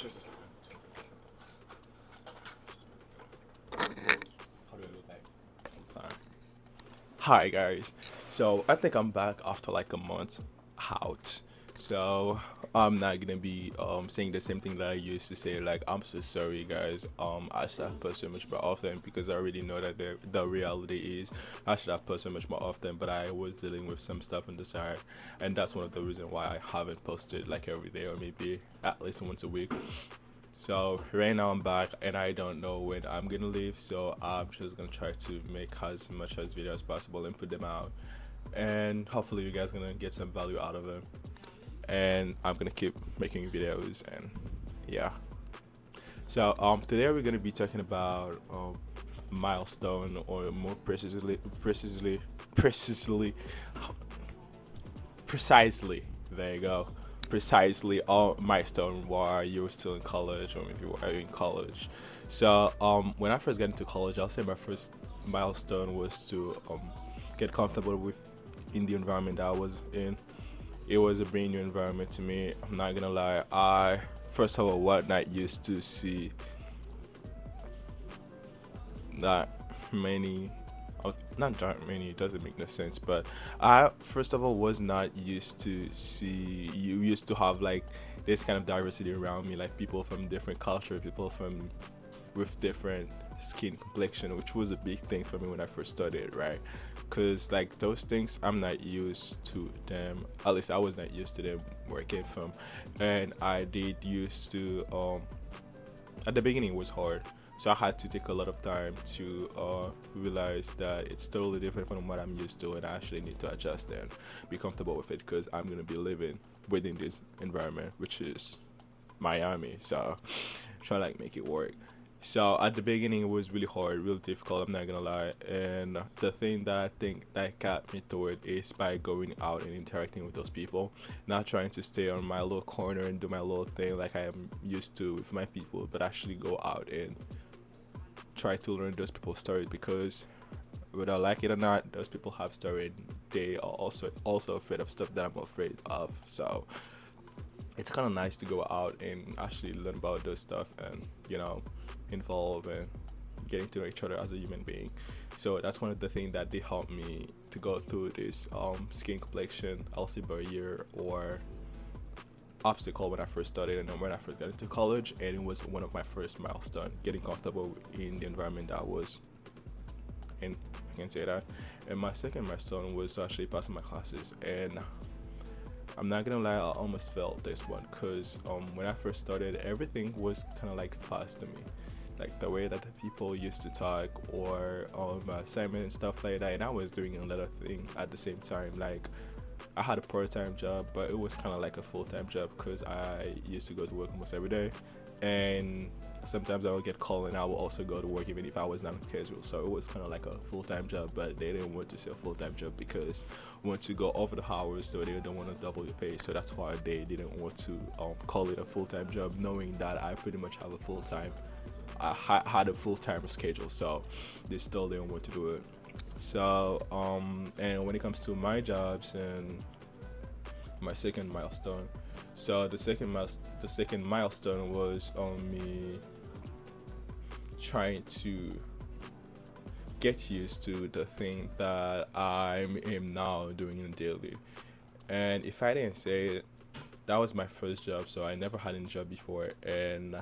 Just a second. How do I look like? Fine. Hi guys. So I think I'm back after like a month out. So I'm not gonna be saying the same thing that I used to say. Like I'm so sorry guys. I should have posted so much more often because I already know that the reality is I should have posted so much more often. But I was dealing with some stuff on the side, and that's one of the reasons why I haven't posted like every day or maybe at least once a week. So right now I'm back and I don't know when I'm gonna leave, so I'm just gonna try to make as much as video as possible and put them out. And hopefully you guys gonna get some value out of them. And I'm gonna keep making videos and yeah. So today we're gonna be talking about milestone, or more precisely, there you go, precisely milestone while you were still in college or maybe while you're in college. So when I first got into college, I'll say my first milestone was to get comfortable with in the environment that I was in. It was a brand new environment to me, I'm not gonna lie. I first of all was not used to see that many, not that many, it doesn't make no sense, but I first of all was not used to see, you used to have like this kind of diversity around me, like people from different culture, people from with different skin complexion, which was a big thing for me when I first started, right? Because like those things I'm not used to them, at least I was not used to them where I came from. And I did used to at the beginning it was hard, so I had to take a lot of time to realize that it's totally different from what I'm used to, and I actually need to adjust and be comfortable with it because I'm gonna be living within this environment, which is Miami. So try to like make it work. So at the beginning it was really hard, really difficult, I'm not gonna lie. And the thing that I think that got me through it is by going out and interacting with those people, not trying to stay on my little corner and do my little thing like I am used to with my people, but actually go out and try to learn those people's stories, because whether I like it or not, those people have story and they are also afraid of stuff that I'm afraid of. So it's kind of nice to go out and actually learn about those stuff and involve and getting to know each other as a human being. So that's one of the things that they helped me to go through this skin complexion, I'll say barrier or obstacle when I first started and then when I first got into college. And it was one of my first milestone, getting comfortable in the environment that I was in, I can say that. And my second milestone was to actually pass my classes, and I'm not gonna lie, I almost felt this one because when I first started, everything was kind of like fast to me, like the way that the people used to talk or assignment and stuff like that. And I was doing a lot of things at the same time. Like I had a part-time job, but it was kind of like a full-time job because I used to go to work almost every day, and sometimes I would get called and I would also go to work even if I was not on schedule. So it was kind of like a full-time job, but they didn't want to say a full-time job because once you go over the hours, so they don't want to double your pay. So that's why they didn't want to call it a full-time job, knowing that I pretty much have a full-time, I had a full-time schedule, so they still didn't want to do it. So and when it comes to my jobs and my second milestone, so the second milestone was on me trying to get used to the thing that I am now doing in daily. And if I didn't say it, that was my first job, so I never had any job before, and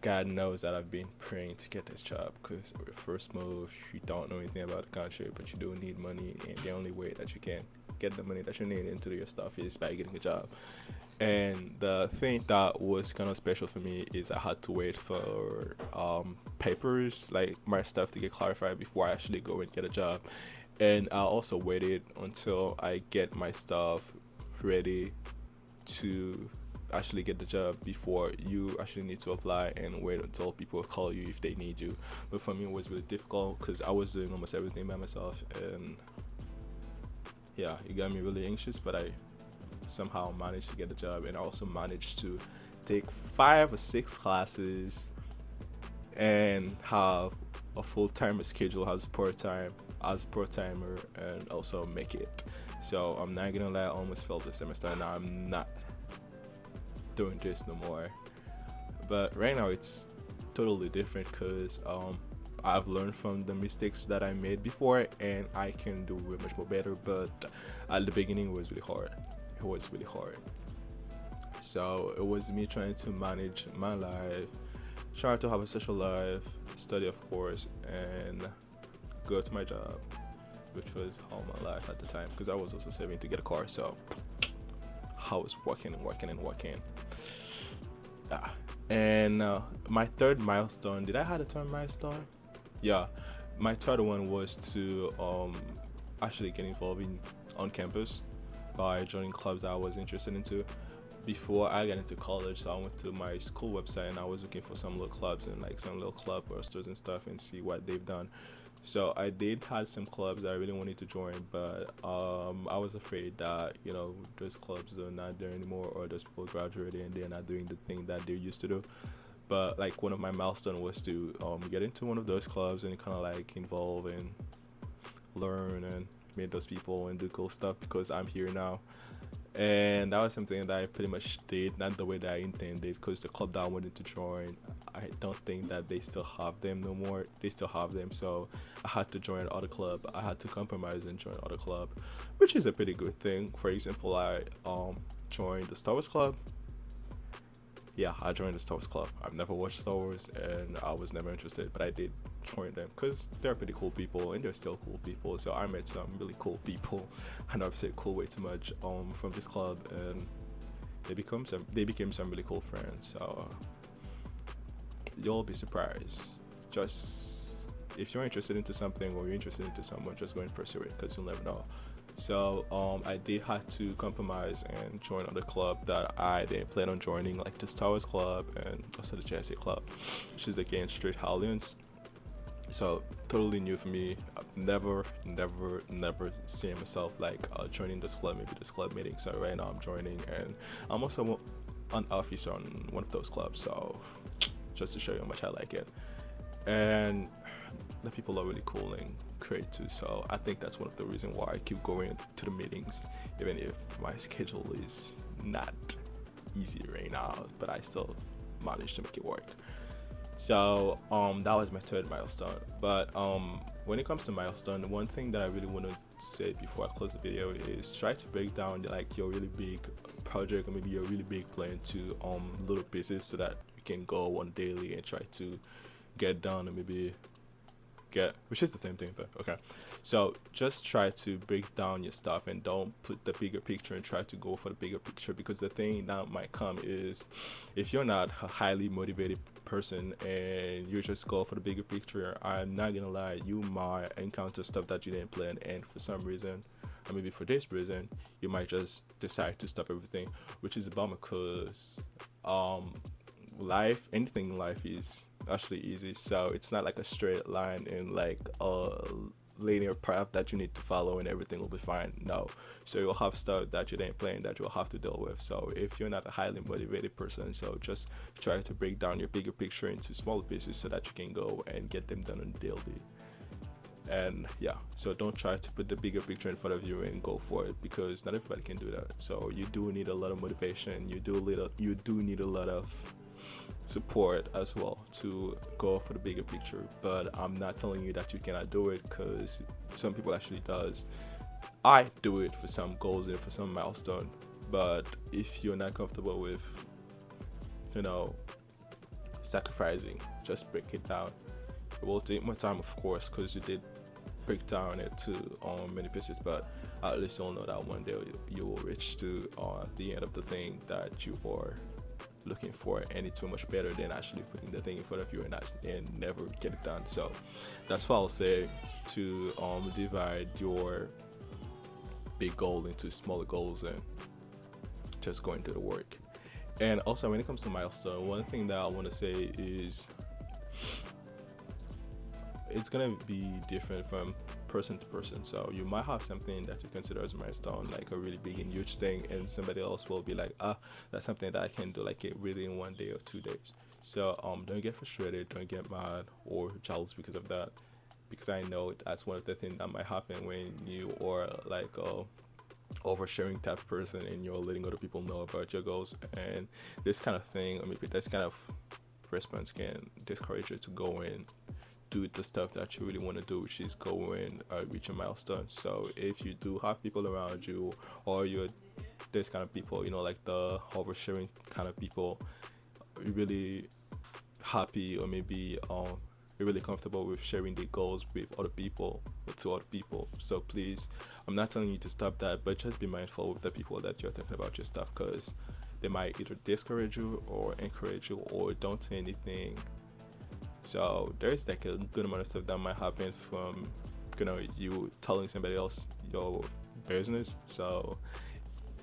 God knows that I've been praying to get this job because your first move, you don't know anything about the country, but you do need money, and the only way that you can get the money that you need into your stuff is by getting a job. And the thing that was kind of special for me is I had to wait for papers, like my stuff, to get clarified before I actually go and get a job. And I also waited until I get my stuff ready to actually get the job before you actually need to apply and wait until people call you if they need you. But for me it was really difficult because I was doing almost everything by myself, and yeah, it got me really anxious, but I somehow managed to get the job, and I also managed to take 5 or 6 classes and have a full-time schedule as a part-timer and also make it. So I'm not gonna lie, I almost failed this semester, and I'm not doing this no more. But right now it's totally different because I've learned from the mistakes that I made before, and I can do it much more better. But at the beginning, it was really hard. It was really hard. So it was me trying to manage my life, trying to have a social life, study of course, and go to my job, which was all my life at the time because I was also saving to get a car. So I was working and working and working. Ah. And my third milestone, did I have a third milestone? Yeah, my third one was to actually get involved in on campus by joining clubs that I was interested into. Before I got into college, so I went to my school website and I was looking for some little clubs and like some little club rosters and stuff and see what they've done. So I did had some clubs that I really wanted to join, but I was afraid that those clubs are not there anymore, or those people graduated and they're not doing the thing that they used to do. But like one of my milestones was to get into one of those clubs and kind of like involve and learn and meet those people and do cool stuff because I'm here now. And that was something that I pretty much did, not the way that I intended, because the club that I wanted to join, I don't think that they still have them no more. They still have them, so I had to join other club. I had to compromise and join other club, which is a pretty good thing. For example, I joined the Star Wars club. Yeah, I joined the Star Wars club. I've never watched Star Wars and I was never interested, but I did join them because they're pretty cool people and they're still cool people. So I met some really cool people. I know I've said cool way too much from this club, and they became some really cool friends. So you'll be surprised. Just if you're interested into something or you're interested into someone, just go and pursue it because you'll never know. So I did have to compromise and join other club that I didn't plan on joining, like the Star Wars club and also the JSA club, which is again Street Alliance. So totally new for me. I've never seen myself like joining this club, maybe this club meeting. So right now I'm joining, and I'm also an officer on one of those clubs. So just to show you how much I like it, and the people are really cool and great too. So I think that's one of the reasons why I keep going to the meetings, even if my schedule is not easy right now, but I still manage to make it work. So that was my third milestone. But when it comes to milestone, one thing that I really want to say before I close the video is try to break down like your really big project or maybe your really big plan to little pieces so that you can go on daily and try to get done and maybe get, which is the same thing, but okay. So just try to break down your stuff and don't put the bigger picture and try to go for the bigger picture, because the thing that might come is if you're not a highly motivated person and you just go for the bigger picture, I'm not gonna lie, you might encounter stuff that you didn't plan, and for some reason, or maybe for this reason, you might just decide to stop everything, which is a bummer because anything in life is actually easy. So it's not like a straight line and like a linear path that you need to follow and everything will be fine. No. So you'll have stuff that you didn't plan that you'll have to deal with. So if you're not a highly motivated person, so just try to break down your bigger picture into smaller pieces so that you can go and get them done on daily. And yeah, so don't try to put the bigger picture in front of you and go for it, because not everybody can do that. So you do need a lot of motivation. You do need a lot of support as well to go for the bigger picture. But I'm not telling you that you cannot do it, because some people actually does. I do it for some goals and for some milestone, but if you're not comfortable with sacrificing, just break it down. It will take more time, of course, because you did break down it to many pieces, but at least you'll know that one day you will reach to the end of the thing that you are looking for, and it's so much better than actually putting the thing in front of you and never get it done. So that's what I'll say, to divide your big goal into smaller goals and just go into the work. And also when it comes to milestone, one thing that I want to say is it's gonna be different from person to person. So you might have something that you consider as a milestone, like a really big and huge thing, and somebody else will be like, that's something that I can do like it really in 1 day or 2 days. So don't get frustrated, don't get mad or jealous because of that, because I know that's one of the things that might happen when you are like oversharing type of person, and you're letting other people know about your goals. And this kind of thing, or maybe this kind of response can discourage you to go and do the stuff that you really want to do, which is go and reach a milestone. So if you do have people around you, or you're this kind of people, like the oversharing kind of people, you're really happy, or maybe you're really comfortable with sharing the goals with other people, or to other people. So please, I'm not telling you to stop that, but just be mindful with the people that you're talking about your stuff, because they might either discourage you or encourage you, or don't say anything. So there's like a good amount of stuff that might happen from you telling somebody else your business. So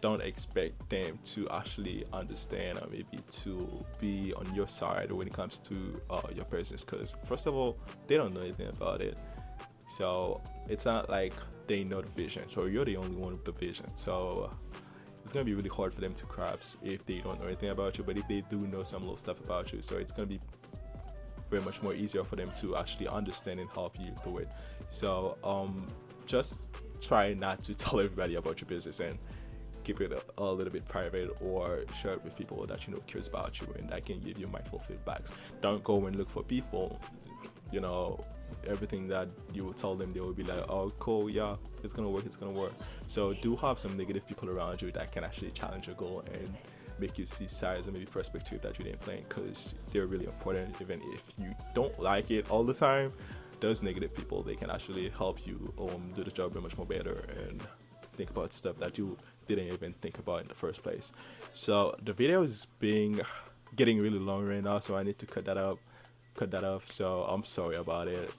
don't expect them to actually understand, or maybe to be on your side when it comes to your business, because first of all, they don't know anything about it. So it's not like they know the vision, so you're the only one with the vision. So it's gonna be really hard for them to grasp if they don't know anything about you. But if they do know some little stuff about you, so it's gonna be very much more easier for them to actually understand and help you do it. So just try not to tell everybody about your business, and keep it a little bit private, or share it with people that cares about you and that can give you mindful feedbacks. Don't go and look for people, everything that you will tell them, they will be like, oh cool, yeah, it's gonna work. So do have some negative people around you that can actually challenge your goal and make you see sides and maybe perspective that you didn't plan, because they're really important. Even if you don't like it all the time, those negative people, they can actually help you do the job much more better, and think about stuff that you didn't even think about in the first place. So the video is getting really long right now, so I need to cut that off. So I'm sorry about it.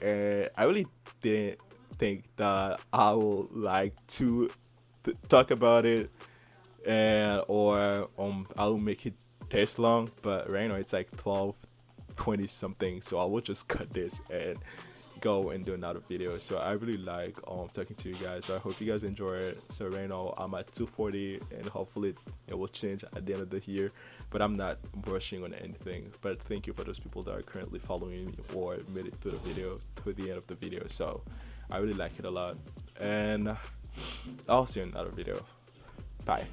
And I really didn't think that I would like to talk about it, and or I'll make it this long, but right now it's like 12:20 something, so I will just cut this and go and do another video. So I really like talking to you guys, so I hope you guys enjoy it. So right now I'm at 240, and hopefully it will change at the end of the year, but I'm not rushing on anything. But thank you for those people that are currently following me or made it to the end of the video. So I really like it a lot, and I'll see you in another video. Bye.